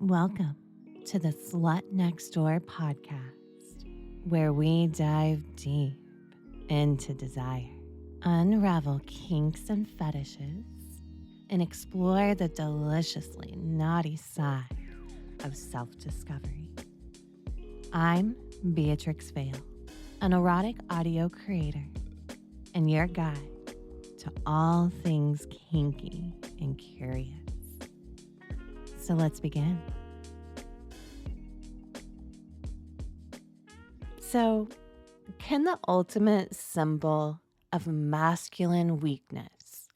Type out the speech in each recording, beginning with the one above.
Welcome to the Slut Next Door podcast, where we dive deep into desire, unravel kinks and fetishes, and explore the deliciously naughty side of self-discovery. I'm Beatrix Vale, an erotic audio creator, and your guide to all things kinky and curious. So let's begin. So, can the ultimate symbol of masculine weakness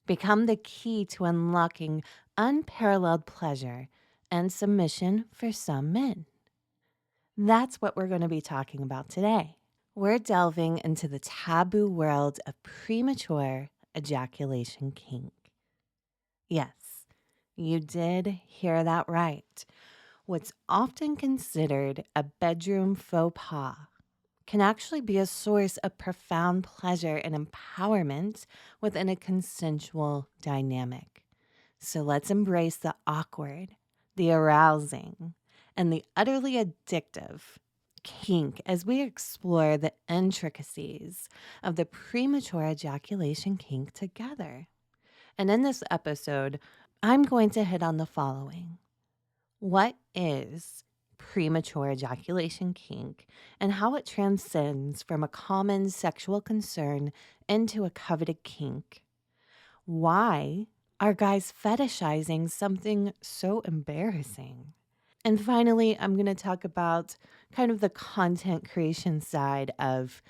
become the key to unlocking unparalleled pleasure and submission for some men? That's what we're going to be talking about today. We're delving into the taboo world of premature ejaculation kink. Yes, you did hear that right. What's often considered a bedroom faux pas can actually be a source of profound pleasure and empowerment within a consensual dynamic. So let's embrace the awkward, the arousing, and the utterly addictive kink as we explore the intricacies of the premature ejaculation kink together. And in this episode, I'm going to hit on the following. What is premature ejaculation kink and how it transcends from a common sexual concern into a coveted kink? Why are guys fetishizing something so embarrassing? And finally, I'm going to talk about kind of the content creation side of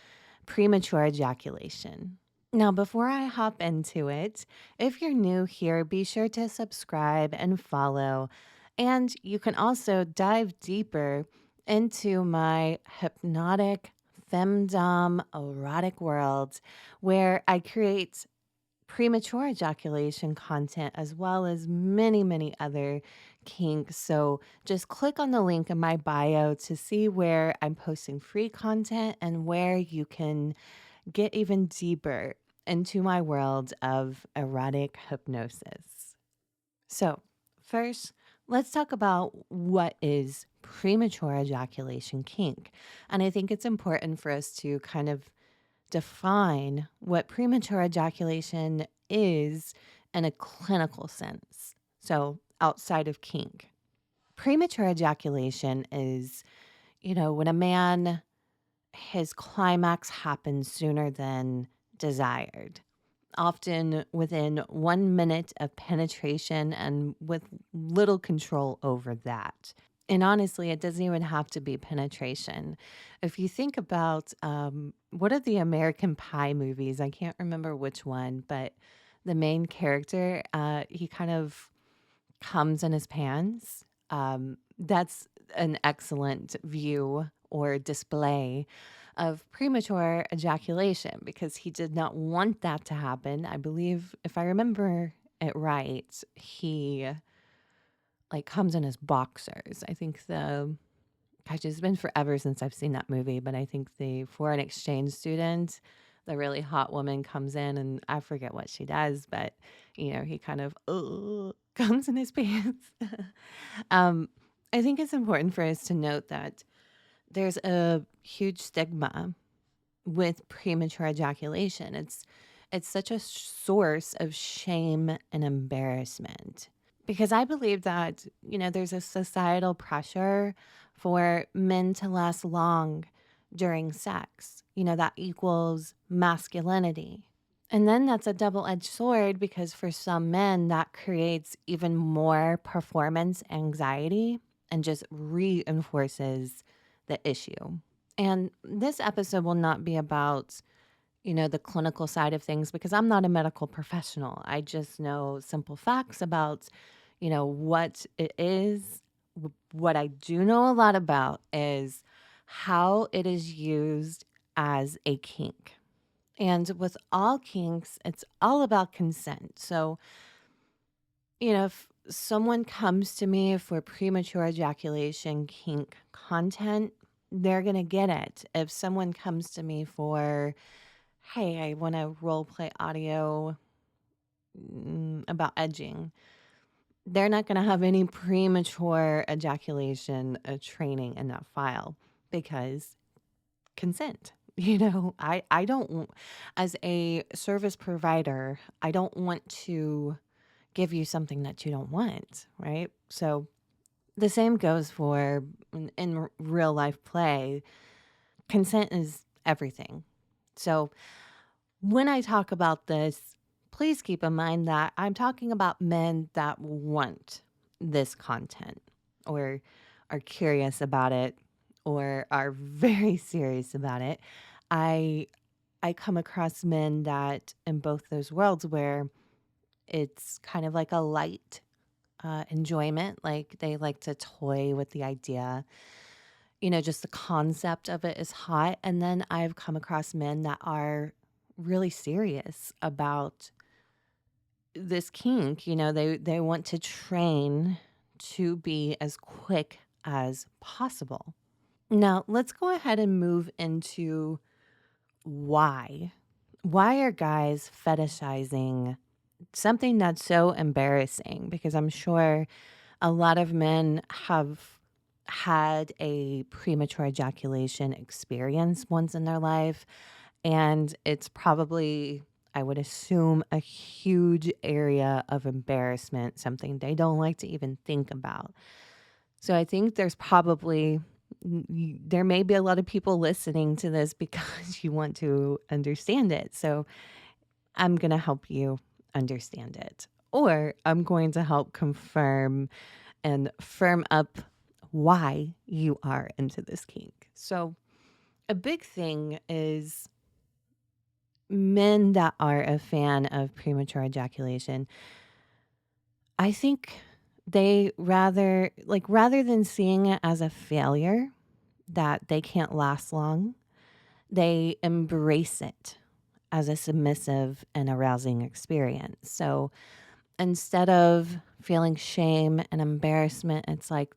premature ejaculation. Now, before I hop into it, if you're new here, be sure to subscribe and follow. And you can also dive deeper into my hypnotic, femdom, erotic world where I create premature ejaculation content as well as many, many other kinks. So just click on the link in my bio to see where I'm posting free content and where you can get even deeper into my world of erotic hypnosis. So, first, let's talk about what is premature ejaculation kink. And I think it's important for us to kind of define what premature ejaculation is in a clinical sense. So, outside of kink, premature ejaculation is, when a man, his climax happens sooner than desired, often within 1 minute of penetration and with little control over that. And honestly, it doesn't even have to be penetration. If you think about what are the American Pie movies? I can't remember which one, but the main character, he kind of comes in his pants. That's an excellent view or display of premature ejaculation because he did not want that to happen. I believe, if I remember it right, he like comes in his boxers. I think gosh, it's been forever since I've seen that movie, but I think the foreign exchange student, the really hot woman comes in and I forget what she does, but he kind of comes in his pants. um, I think it's important for us to note that there's a huge stigma with premature ejaculation. It's such a source of shame and embarrassment because I believe that, there's a societal pressure for men to last long during sex. That equals masculinity. And then that's a double-edged sword because for some men that creates even more performance anxiety and just reinforces the issue. And this episode will not be about, the clinical side of things because I'm not a medical professional. I just know simple facts about, what it is. What I do know a lot about is how it is used as a kink. And with all kinks, it's all about consent. So, if someone comes to me for premature ejaculation kink content, they're going to get it. If someone comes to me for, hey, I want to role play audio about edging, they're not going to have any premature ejaculation training in that file because consent. I don't, as a service provider, I don't want to give you something that you don't want, right? So the same goes for in real life play. Consent is everything. So when I talk about this, please keep in mind that I'm talking about men that want this content or are curious about it or are very serious about it. I I come across men that in both those worlds where it's kind of like a light enjoyment, like they like to toy with the idea. Just the concept of it is hot. And then I've come across men that are really serious about this kink. They want to train to be as quick as possible. Now, let's go ahead and move into why. Why are guys fetishizing something that's so embarrassing? Because I'm sure a lot of men have had a premature ejaculation experience once in their life, and it's probably, I would assume, a huge area of embarrassment, something they don't like to even think about. So I think there's probably there may be a lot of people listening to this because you want to understand it. So I'm going to help you understand it. Or I'm going to help confirm and firm up why you are into this kink. So, a big thing is men that are a fan of premature ejaculation. I think they rather than seeing it as a failure that they can't last long, they embrace it as a submissive and arousing experience. So, instead of feeling shame and embarrassment, it's like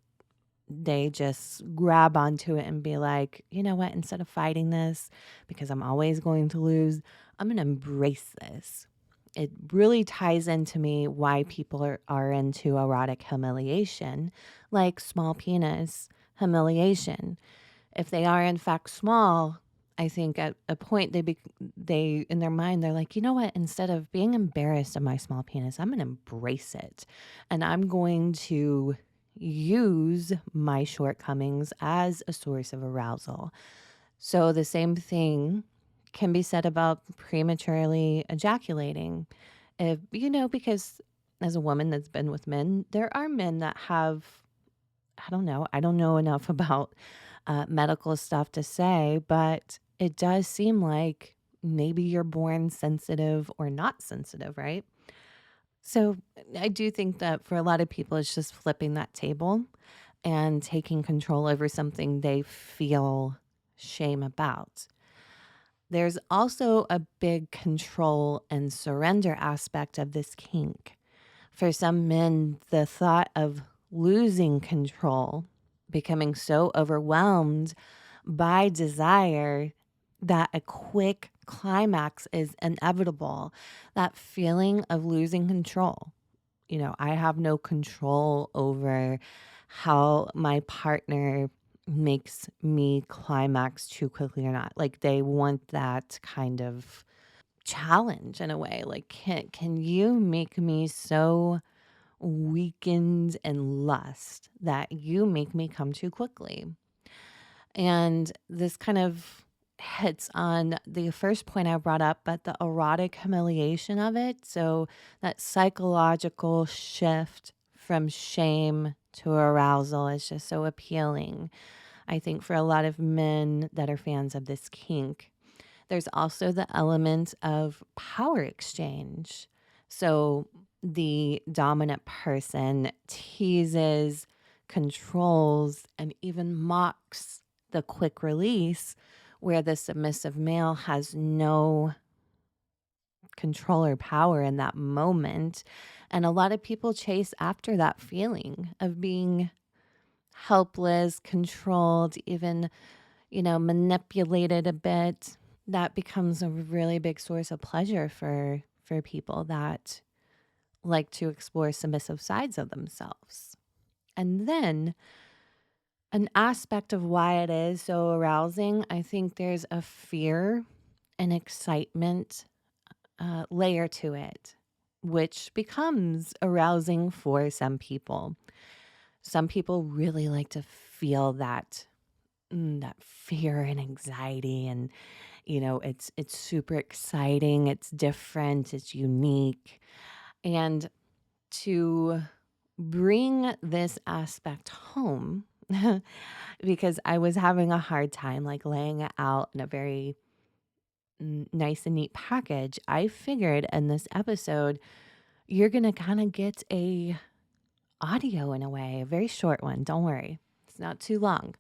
they just grab onto it and be like, you know what, instead of fighting this because I'm always going to lose, I'm going to embrace this. It really ties into me why people are into erotic humiliation, like small penis humiliation. If they are in fact small, I think at a point they in their mind they're like, you know what? Instead of being embarrassed of my small penis, I'm gonna embrace it, and I'm going to use my shortcomings as a source of arousal. So the same thing can be said about prematurely ejaculating. If because as a woman that's been with men, there are men that have, I don't know enough about medical stuff to say, but it does seem like maybe you're born sensitive or not sensitive, right? So I do think that for a lot of people, it's just flipping that table and taking control over something they feel shame about. There's also a big control and surrender aspect of this kink. For some men, the thought of losing control, becoming so overwhelmed by desire that a quick climax is inevitable, that feeling of losing control. I have no control over how my partner makes me climax too quickly or not. Like they want that kind of challenge in a way. Like can you make me so weakened in lust that you make me come too quickly? And this kind of hits on the first point I brought up, but the erotic humiliation of it. So, that psychological shift from shame to arousal is just so appealing. I think for a lot of men that are fans of this kink, there's also the element of power exchange. So the dominant person teases, controls, and even mocks the quick release, where the submissive male has no control or power in that moment. And a lot of people chase after that feeling of being helpless, controlled, even manipulated a bit. That becomes a really big source of pleasure for people that like to explore submissive sides of themselves. And then an aspect of why it is so arousing, I think there's a fear and excitement layer to it, which becomes arousing for some people. Some people really like to feel that fear and anxiety, and it's super exciting, it's different, it's unique. And to bring this aspect home, because I was having a hard time like laying it out in a very nice and neat package, I figured in this episode you're going to kind of get a audio in a way, a very short one. Don't worry. It's not too long.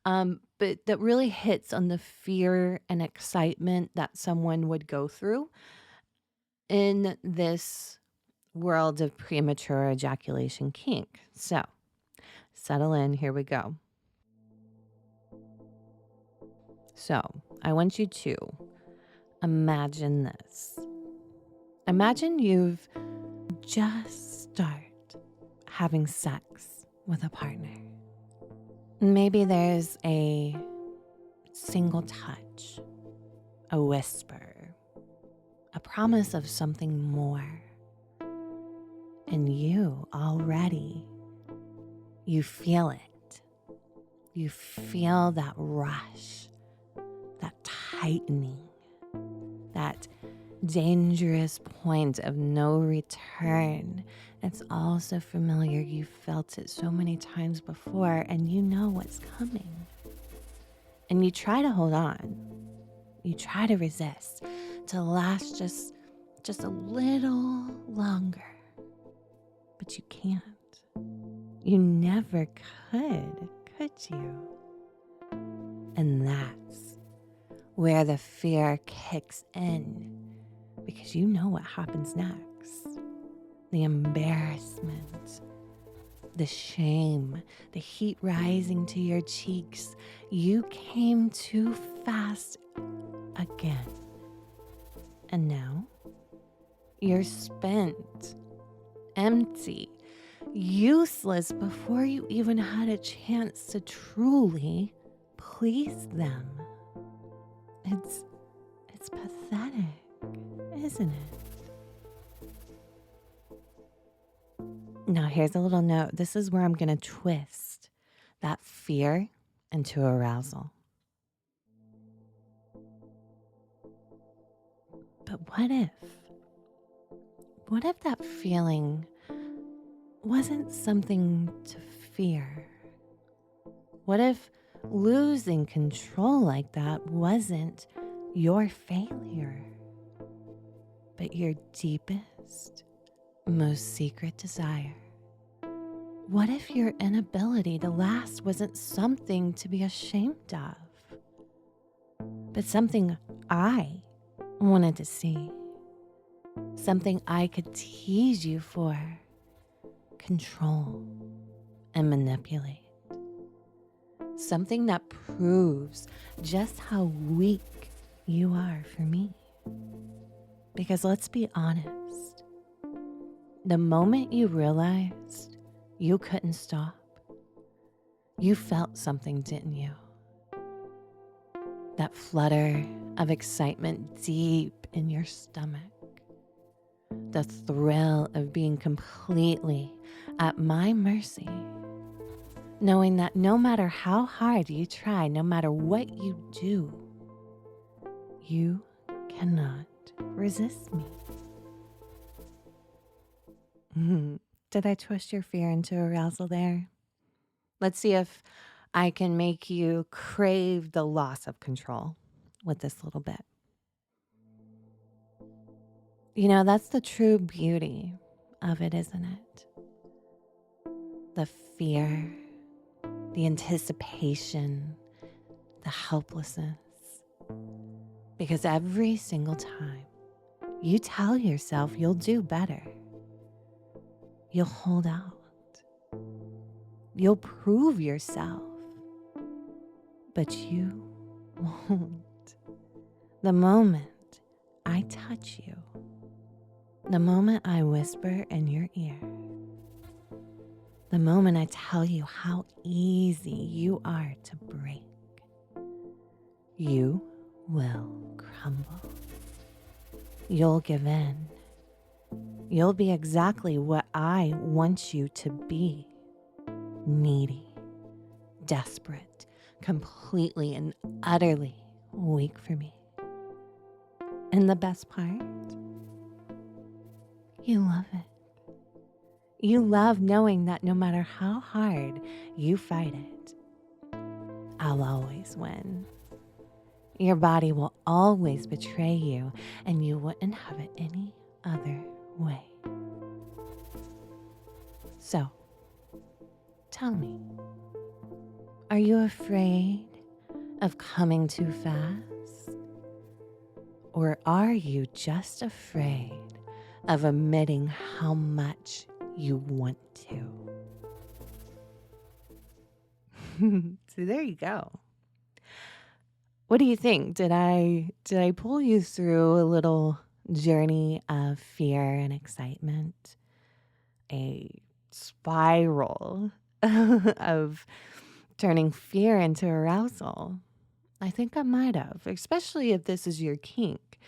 But that really hits on the fear and excitement that someone would go through in this world of premature ejaculation kink. So settle in. Here we go. So I want you to imagine this. Imagine you've just started having sex with a partner. Maybe there's a single touch, a whisper, a promise of something more. And you feel it. You feel that rush, that tightening, that dangerous point of no return. It's all so familiar. You've felt it so many times before, and you know what's coming. And you try to hold on. You try to resist, to last just a little longer. But you can't. You never could you? And that's where the fear kicks in, because you know what happens next. The embarrassment, the shame, the heat rising to your cheeks. You came too fast again. And now you're spent, empty, useless before you even had a chance to truly please them. It's pathetic, isn't it? Now, here's a little note. This is where I'm going to twist that fear into arousal. But what if that feeling wasn't something to fear? What if losing control like that wasn't your failure, but your deepest, most secret desire? What if your inability to last wasn't something to be ashamed of, but something I wanted to see? Something I could tease you for, control, and manipulate. Something that proves just how weak you are for me. Because let's be honest, the moment you realized you couldn't stop, you felt something, didn't you? That flutter of excitement deep in your stomach. The thrill of being completely at my mercy. Knowing that no matter how hard you try, no matter what you do, you cannot resist me. Did I twist your fear into arousal there? Let's see if I can make you crave the loss of control with this little bit. You know, that's the true beauty of it, isn't it? The fear, the anticipation, the helplessness. Because every single time you tell yourself you'll do better, you'll hold out, you'll prove yourself, but you won't. The moment I touch you, The moment I whisper in your ear, the moment I tell you how easy you are to break, you will crumble. You'll give in. You'll be exactly what I want you to be. Needy, desperate, completely and utterly weak for me. And the best part, you love it. You love knowing that no matter how hard you fight it, I'll always win. Your body will always betray you, and you wouldn't have it any other way. So, tell me, are you afraid of coming too fast? Or are you just afraid of admitting how much you want to? So there you go. What do you think? Did I pull you through a little journey of fear and excitement? A spiral of turning fear into arousal? I think I might have, especially if this is your kink.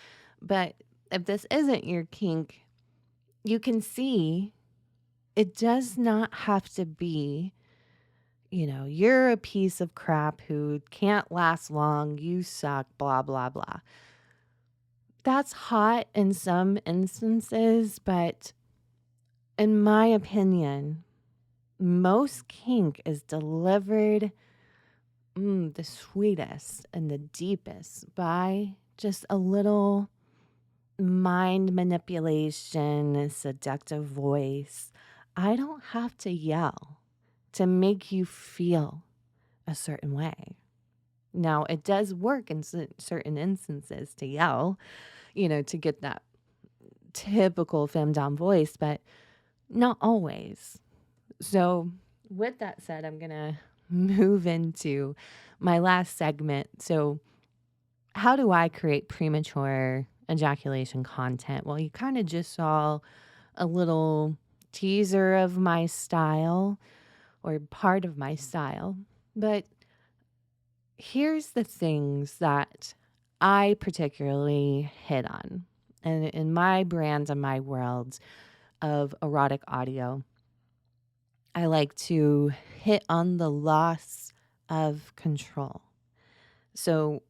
But if this isn't your kink, you can see it does not have to be, you're a piece of crap who can't last long, you suck, blah, blah, blah. That's hot in some instances, but in my opinion, most kink is delivered the sweetest and the deepest by just a little mind manipulation, seductive voice. I don't have to yell to make you feel a certain way. Now, it does work in certain instances to yell, to get that typical femdom voice, but not always. So, with that said, I'm going to move into my last segment. So, how do I create premature ejaculation content? Well, you kind of just saw a little teaser of my style or part of my style. But here's the things that I particularly hit on. And in my brand and my world of erotic audio, I like to hit on the loss of control. So,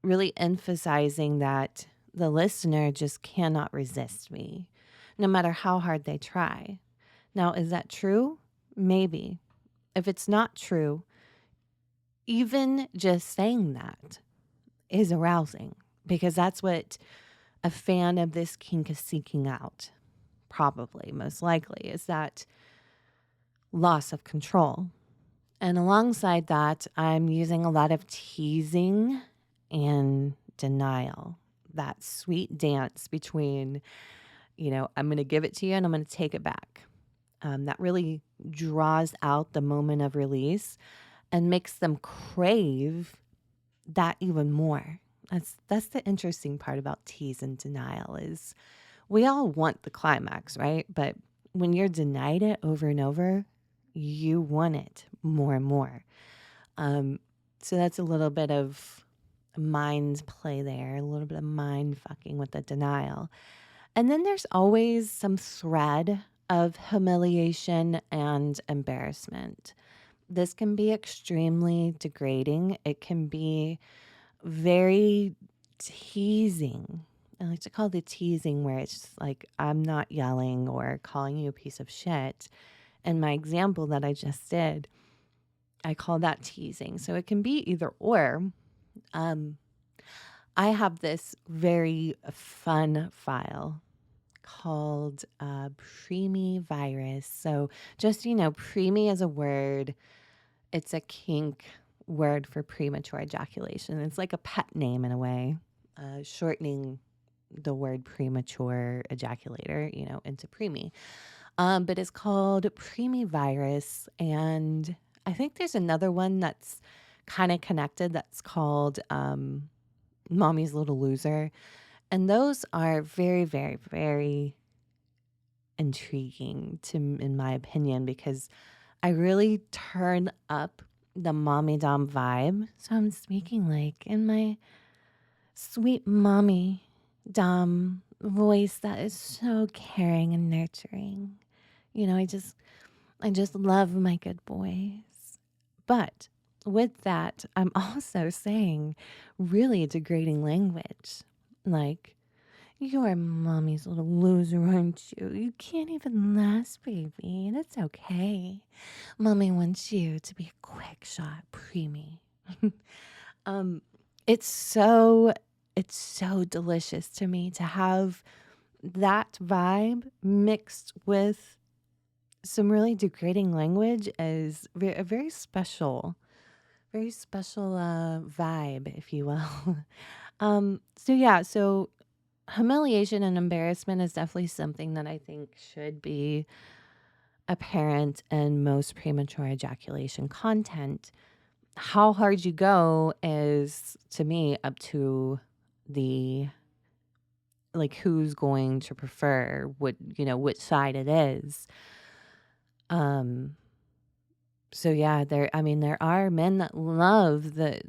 really emphasizing that the listener just cannot resist me, no matter how hard they try. Now, is that true? Maybe. If it's not true, even just saying that is arousing, because that's what a fan of this kink is seeking out, probably, most likely, is that loss of control. And alongside that, I'm using a lot of teasing and denial, that sweet dance between, I'm going to give it to you and I'm going to take it back. That really draws out the moment of release and makes them crave that even more. That's the interesting part about tease and denial is we all want the climax, right? But when you're denied it over and over, you want it more and more. So that's a little bit of mind play there, a little bit of mind fucking with the denial. And then there's always some thread of humiliation and embarrassment. This can be extremely degrading. It can be very teasing. I like to call the teasing where it's just like, I'm not yelling or calling you a piece of shit. And my example that I just did, I call that teasing. So it can be either or. I have this very fun file called preemie virus. So just, preemie is a word. It's a kink word for premature ejaculation. It's like a pet name in a way, shortening the word premature ejaculator, into preemie. But it's called preemie virus. And I think there's another one that's kind of connected that's called Mommy's Little Loser. And those are very, very, very intriguing in my opinion, because I really turn up the mommy dom vibe. So I'm speaking like in my sweet mommy dom voice that is so caring and nurturing. I just love my good boys. But with that, I'm also saying really degrading language. Like, you're mommy's little loser, aren't you? You can't even last, baby, and it's okay. Mommy wants you to be a quick shot preemie. um, it's so delicious to me to have that vibe mixed with some really degrading language as a very special vibe, if you will. So humiliation and embarrassment is definitely something that I think should be apparent in most premature ejaculation content. How hard you go is, to me, up to the like who's going to prefer which side it is. Um so yeah, there are men that love the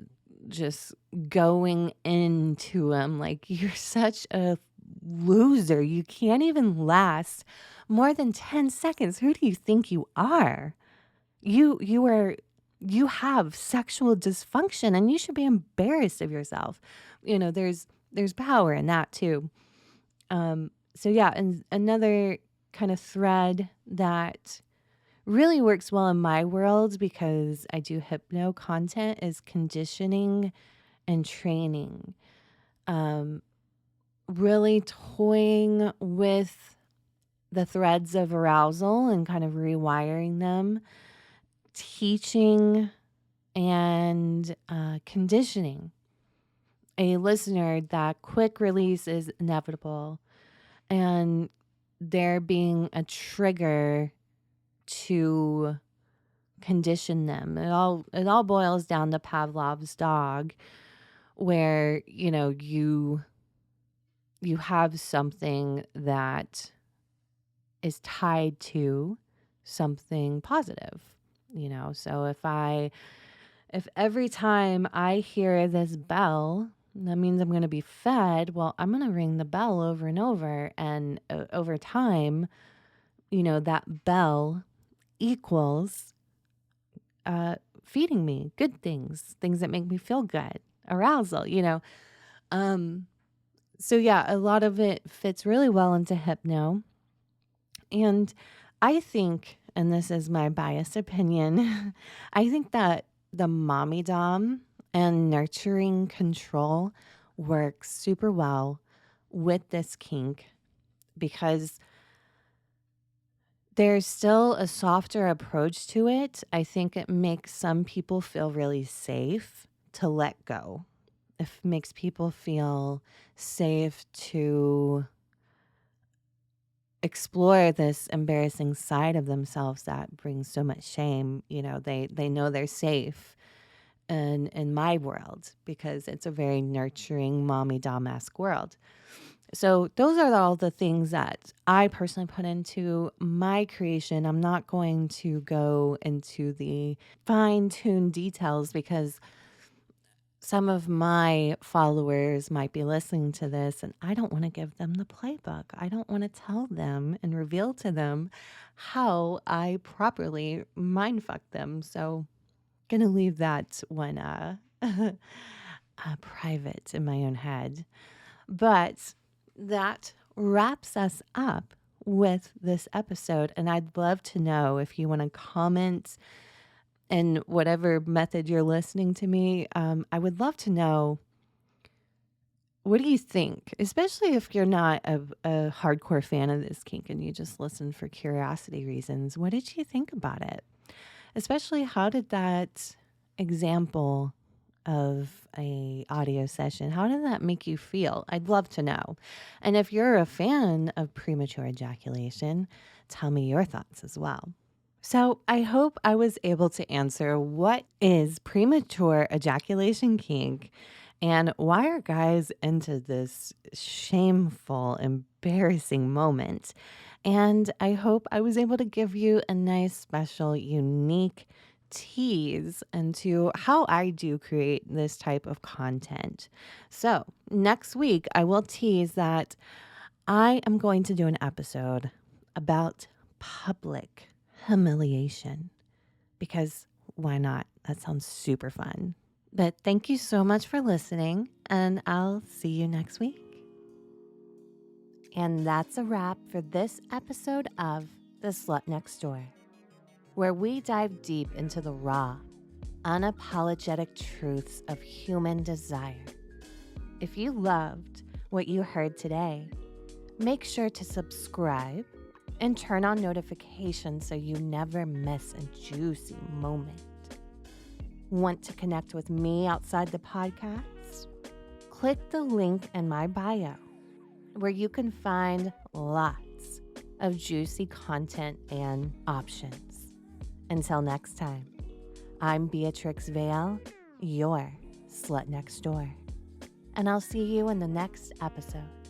just going into them like you're such a loser. You can't even last more than 10 seconds. Who do you think you are? You have sexual dysfunction and you should be embarrassed of yourself. There's power in that too. So yeah, and another kind of thread that really works well in my world because I do hypno content is conditioning and training. Um, really toying with the threads of arousal and kind of rewiring them, teaching and conditioning a listener that quick release is inevitable and there being a trigger to condition them. It all boils down to Pavlov's dog, where you have something that is tied to something positive. So if every time I hear this bell, that means I'm going to be fed, well, I'm going to ring the bell over and over, and over time, that bell equals feeding me good things that make me feel good, arousal. Um, so yeah, a lot of it fits really well into hypno. And I think, and this is my biased opinion, I think that the mommy dom and nurturing control works super well with this kink because there's still a softer approach to it. I think it makes some people feel really safe to let go. It makes people feel safe to explore this embarrassing side of themselves that brings so much shame. They know they're safe in my world because it's a very nurturing mommy dom-esque world. So those are all the things that I personally put into my creation. I'm not going to go into the fine-tuned details because some of my followers might be listening to this and I don't want to give them the playbook. I don't want to tell them and reveal to them how I properly mindfuck them. So gonna leave that one private in my own head. But that wraps us up with this episode. And I'd love to know if you want to comment in whatever method you're listening to me. I would love to know, what do you think? Especially if you're not a hardcore fan of this kink and you just listen for curiosity reasons. What did you think about it? Especially, how did that example of a audio session, how did that make you feel? I'd love to know. And if you're a fan of premature ejaculation, tell me your thoughts as well. So I hope I was able to answer what is premature ejaculation kink And why are guys into this shameful, embarrassing moment? And I hope I was able to give you a nice, special, unique tease into how I do create this type of content. So, next week, I will tease that I am going to do an episode about public humiliation because why not? That sounds super fun. But thank you so much for listening, and I'll see you next week. And that's a wrap for this episode of The Slut Next Door, where we dive deep into the raw, unapologetic truths of human desire. If you loved what you heard today, make sure to subscribe and turn on notifications so you never miss a juicy moment. Want to connect with me outside the podcast? Click the link in my bio where you can find lots of juicy content and options. Until next time, I'm Beatrix Vale, your Slut Next Door, and I'll see you in the next episode.